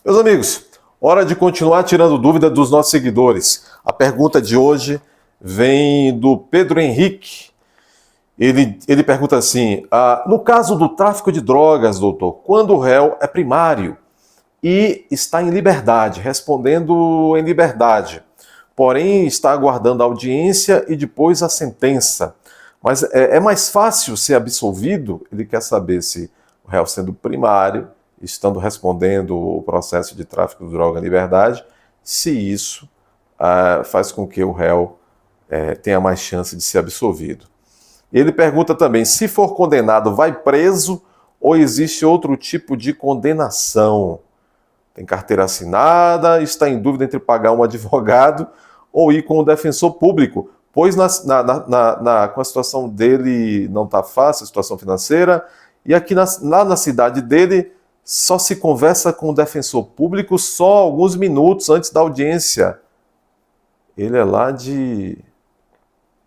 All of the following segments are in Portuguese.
Meus amigos, hora de continuar tirando dúvida dos nossos seguidores. A pergunta de hoje vem do Pedro Henrique. Ele pergunta assim: no caso do tráfico de drogas, doutor, quando o réu é primário e está em liberdade, respondendo em liberdade, porém está aguardando a audiência e depois a sentença, mas é mais fácil ser absolvido? Ele quer saber se o réu sendo primário, estando respondendo o processo de tráfico de droga em liberdade, se isso faz com que o réu tenha mais chance de ser absolvido. Ele pergunta também, se for condenado, vai preso ou existe outro tipo de condenação? Tem carteira assinada, está em dúvida entre pagar um advogado ou ir com o defensor público, pois com a situação dele não está fácil, a situação financeira, e aqui lá na cidade dele só se conversa com o defensor público só alguns minutos antes da audiência. Ele é lá de...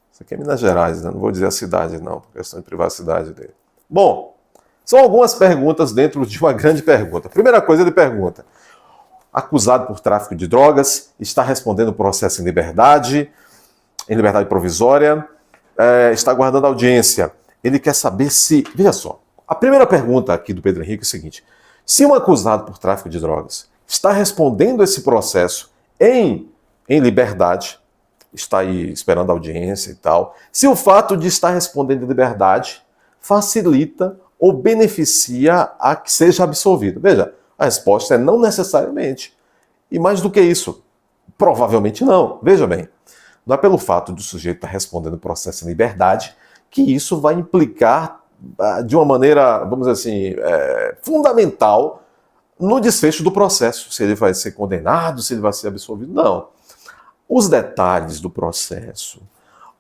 Isso aqui é Minas Gerais, né? Não vou dizer a cidade não, por questão de privacidade dele. Bom, são algumas perguntas dentro de uma grande pergunta. Primeira coisa, ele pergunta: acusado por tráfico de drogas, está respondendo o processo em liberdade provisória, está aguardando audiência. Ele quer saber se... Veja só, a primeira pergunta aqui do Pedro Henrique é o seguinte: se um acusado por tráfico de drogas está respondendo esse processo em liberdade, está aí esperando audiência e tal, se o fato de estar respondendo em liberdade facilita ou beneficia a que seja absolvido? Veja, a resposta é não necessariamente. E mais do que isso, provavelmente não. Veja bem, não é pelo fato do sujeito estar respondendo o processo em liberdade que isso vai implicar de uma maneira, vamos dizer assim, fundamental no desfecho do processo. Se ele vai ser condenado, se ele vai ser absolvido, não. Os detalhes do processo,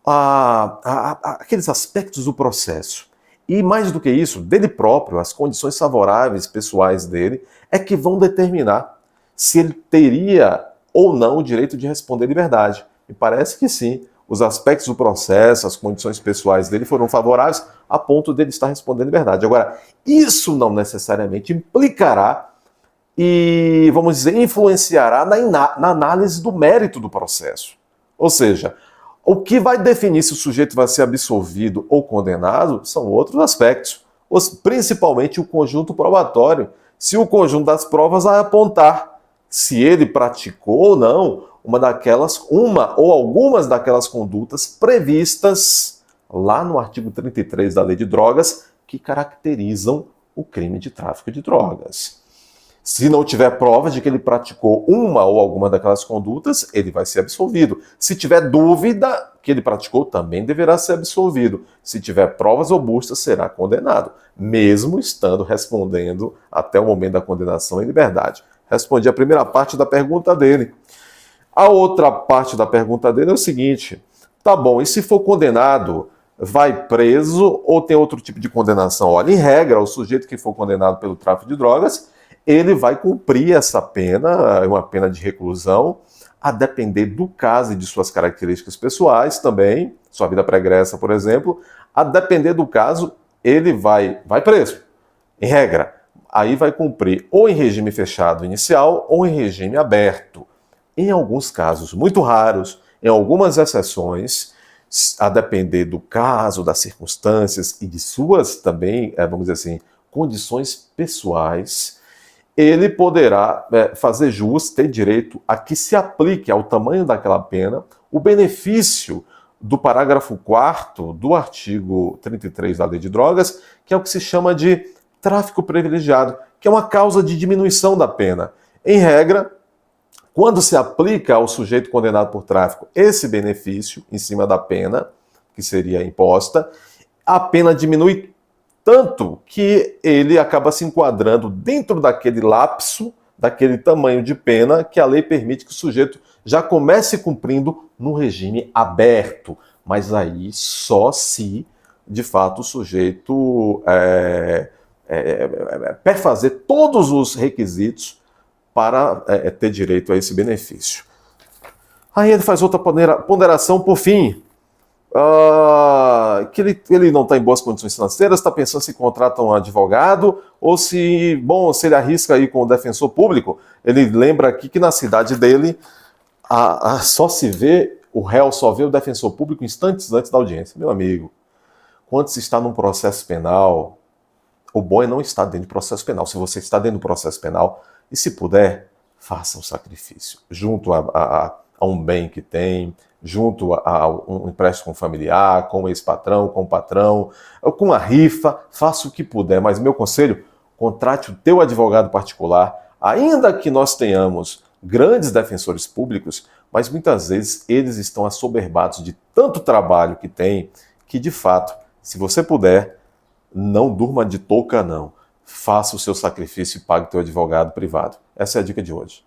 aqueles aspectos do processo, e mais do que isso, dele próprio, as condições favoráveis pessoais dele, é que vão determinar se ele teria ou não o direito de responder em liberdade. E parece que sim. Os aspectos do processo, as condições pessoais dele foram favoráveis a ponto dele estar respondendo em liberdade. Agora, isso não necessariamente implicará e, vamos dizer, influenciará na análise do mérito do processo. Ou seja, o que vai definir se o sujeito vai ser absolvido ou condenado são outros aspectos, principalmente o conjunto probatório. Se o conjunto das provas vai apontar se ele praticou ou não uma ou algumas daquelas condutas previstas lá no artigo 33 da Lei de Drogas, que caracterizam o crime de tráfico de drogas. Se não tiver prova de que ele praticou uma ou alguma daquelas condutas, ele vai ser absolvido. Se tiver dúvida que ele praticou, também deverá ser absolvido. Se tiver provas robustas, será condenado, mesmo estando respondendo até o momento da condenação em liberdade. Respondi a primeira parte da pergunta dele. A outra parte da pergunta dele é o seguinte: tá bom, e se for condenado, vai preso ou tem outro tipo de condenação? Olha, em regra, o sujeito que for condenado pelo tráfico de drogas, ele vai cumprir essa pena, uma pena de reclusão, a depender do caso e de suas características pessoais também, sua vida pregressa, por exemplo, a depender do caso, ele vai preso, em regra. Aí vai cumprir ou em regime fechado inicial ou em regime aberto. Em alguns casos muito raros, em algumas exceções, a depender do caso, das circunstâncias e de suas também, vamos dizer assim, condições pessoais, ele poderá fazer jus, ter direito a que se aplique ao tamanho daquela pena o benefício do parágrafo 4º do artigo 33 da Lei de Drogas, que é o que se chama de tráfico privilegiado, que é uma causa de diminuição da pena. Em regra, quando se aplica ao sujeito condenado por tráfico esse benefício em cima da pena que seria imposta, a pena diminui tanto que ele acaba se enquadrando dentro daquele lapso, daquele tamanho de pena que a lei permite que o sujeito já comece cumprindo no regime aberto. Mas aí só se, de fato, o sujeito perfazer todos os requisitos para ter direito a esse benefício. Aí ele faz outra ponderação por fim. que ele não está em boas condições financeiras, está pensando se contrata um advogado ou se ele arrisca aí com o defensor público. Ele lembra aqui que na cidade dele só se vê, o réu só vê o defensor público instantes antes da audiência. Meu amigo, quando se está num processo penal, o bom é não estar dentro de processo penal. Se você está dentro do processo penal, e se puder, faça um sacrifício, junto a um bem que tem, junto a um empréstimo familiar, com o ex-patrão, com o patrão, com a rifa, faça o que puder. Mas meu conselho, contrate o teu advogado particular, ainda que nós tenhamos grandes defensores públicos, mas muitas vezes eles estão assoberbados de tanto trabalho que têm, que de fato, se você puder, não durma de touca não. Faça o seu sacrifício e pague o teu advogado privado. Essa é a dica de hoje.